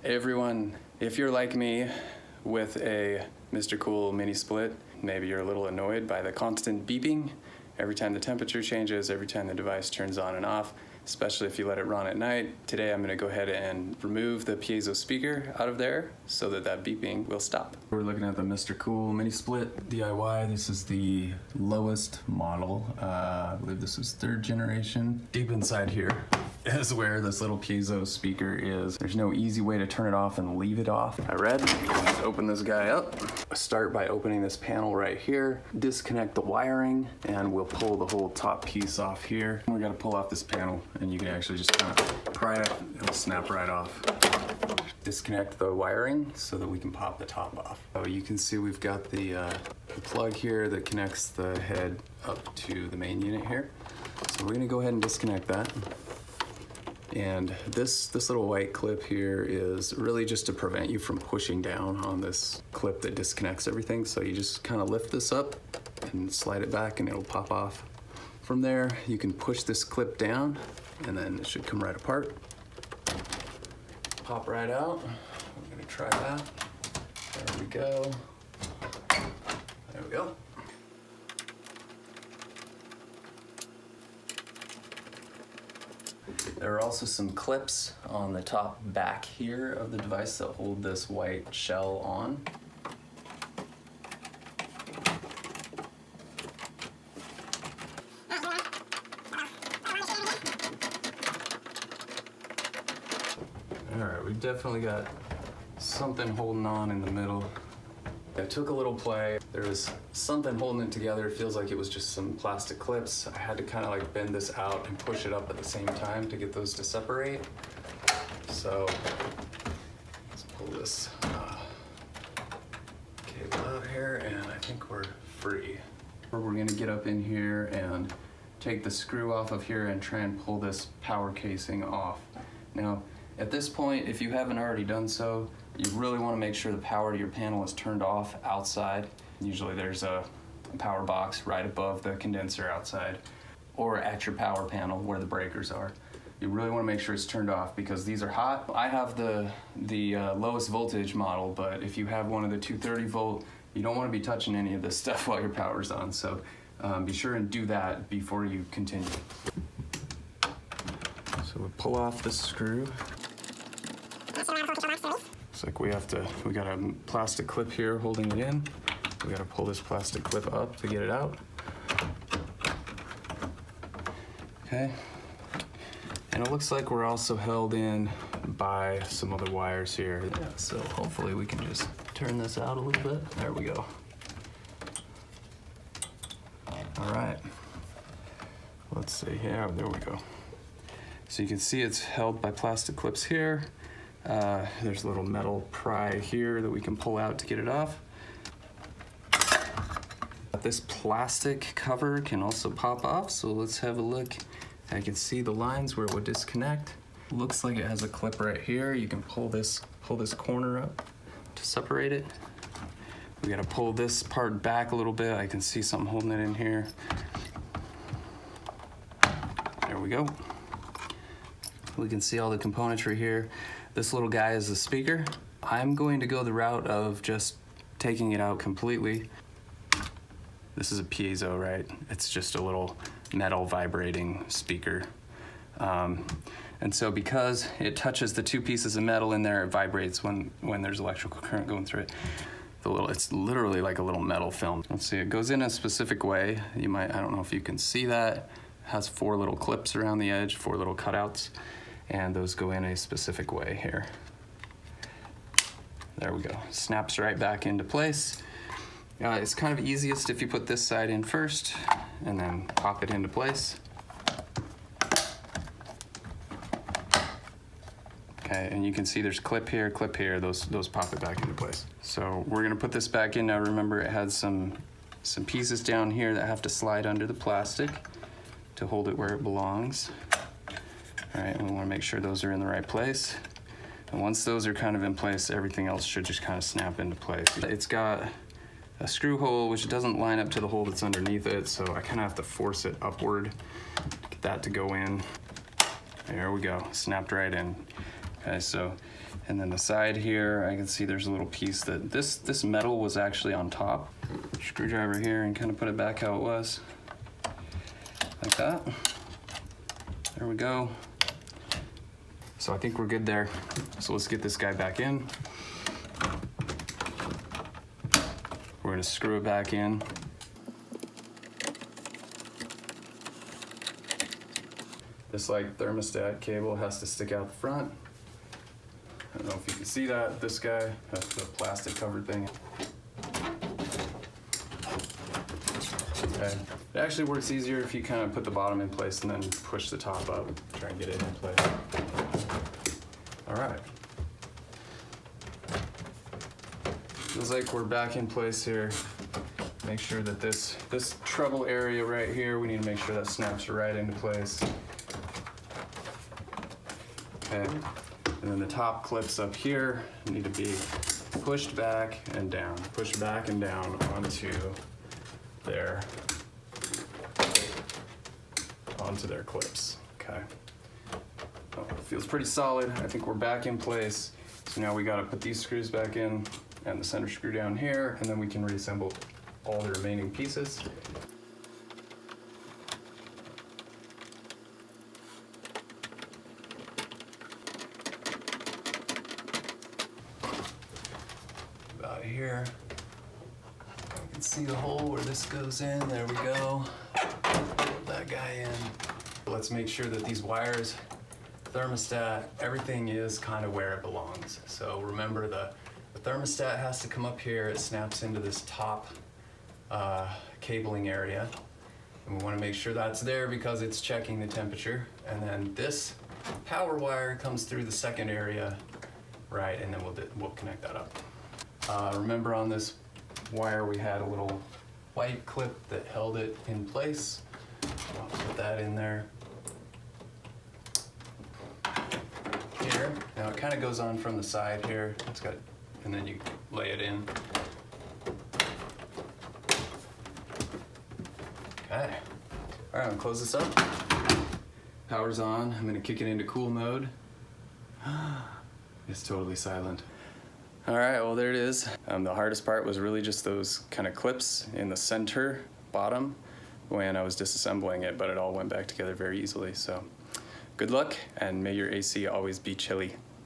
Hey everyone, if you're like me with a Mr. Cool mini split, maybe you're a little annoyed by the constant beeping every time the temperature changes, every time the device turns on and off, especially if you let it run at night. Today I'm going to go ahead and remove the piezo speaker out of there so that that beeping will stop. We're looking at the Mr. Cool mini split DIY. This is the lowest model. I believe this is 3rd generation. Deep inside here is where this little piezo speaker is. There's no easy way to turn it off and leave it off. I read, let's open this guy up. Start by opening this panel right here, disconnect the wiring, and we'll pull the whole top piece off here. We're gonna pull off this panel and you can actually just kind of pry it, it'll snap right off. Disconnect the wiring so that we can pop the top off. So you can see we've got the plug here that connects the head up to the main unit here. So we're gonna go ahead and disconnect that. And this little white clip here is really just to prevent you from pushing down on this clip that disconnects everything. So you just kind of lift this up and slide it back and it'll pop off. From there, you can push this clip down and then it should come right apart. Pop right out. I'm gonna try that. There we go. There we go. There are also some clips on the top back here of the device that hold this white shell on. Alright, we've definitely got something holding on in the middle. I took a little play. There was something holding it together. It feels like it was just some plastic clips. I had to kind of like bend this out and push it up at the same time to get those to separate. So let's pull this cable out here and I think we're free. We're gonna get up in here and take the screw off of here and try and pull this power casing off. Now, at this point, if you haven't already done so, you really want to make sure the power to your panel is turned off outside. Usually there's a power box right above the condenser outside or at your power panel where the breakers are. You really want to make sure it's turned off because these are hot. I have the lowest voltage model, but if you have one of the 230 volt, you don't want to be touching any of this stuff while your power's on. So be sure and do that before you continue. So we'll pull off the screw. Looks like we got a plastic clip here holding it in. We gotta pull this plastic clip up to get it out. Okay. And it looks like we're also held in by some other wires here. Yeah, so hopefully we can just turn this out a little bit. There we go. All right. Let's see here, there we go. So you can see it's held by plastic clips here. There's a little metal pry here that we can pull out to get it off. This plastic cover can also pop off, so let's have a look. I can see the lines where it would disconnect. Looks like it has a clip right here. You can pull this corner up to separate it. We gotta pull this part back a little bit. I can see something holding it in here. There we go. We can see all the componentry here. This little guy is the speaker. I'm going to go the route of just taking it out completely. This is a piezo, right? It's just a little metal vibrating speaker. And so because it touches the 2 pieces of metal in there, it vibrates when there's electrical current going through it. It's literally like a little metal film. Let's see, it goes in a specific way. I don't know if you can see that. It has 4 little clips around the edge, 4 little cutouts. And those go in a specific way here. There we go. Snaps right back into place. It's kind of easiest if you put this side in first and then pop it into place. Okay, and you can see there's clip here, those pop it back into place. So we're gonna put this back in now. Remember it had some pieces down here that have to slide under the plastic to hold it where it belongs. All right, and we wanna make sure those are in the right place. And once those are kind of in place, everything else should just kind of snap into place. It's got a screw hole, which doesn't line up to the hole that's underneath it, so I kind of have to force it upward to get that to go in. There we go, snapped right in. Okay, so And then the side here, I can see there's a little piece that this metal was actually on top. Screwdriver here and kind of put it back how it was. Like that. There we go. So I think we're good there. So let's get this guy back in. We're gonna screw it back in. This like thermostat cable has to stick out the front. I don't know if you can see that. This guy has the plastic covered thing. Okay. It actually works easier if you kind of put the bottom in place and then push the top up. Try and get it in place. All right. Feels like we're back in place here. Make sure that this treble area right here, we need to make sure that snaps right into place. Okay. And then the top clips up here need to be pushed back and down. Pushed back and down onto their clips. Okay. Oh, feels pretty solid. I think we're back in place. So now we got to put these screws back in and the center screw down here, and then we can reassemble all the remaining pieces. About here. You can see the hole where this goes in. There we go. Put that guy in. Let's make sure that these wires, thermostat, everything is kind of where it belongs. So remember the thermostat has to come up here. It snaps into this top cabling area. And we want to make sure that's there because it's checking the temperature. And then this power wire comes through the second area, right? And then we'll connect that up. Remember on this wire we had a little white clip that held it in place. I'll put that in there. Here. Now it kind of goes on from the side here. It's got, and then you lay it in. Okay. All right, I'm gonna close this up. Power's on. I'm gonna kick it into cool mode. It's totally silent. All right, well there it is. The hardest part was really just those kind of clips in the center bottom when I was disassembling it, but it all went back together very easily. So good luck, and may your AC always be chilly.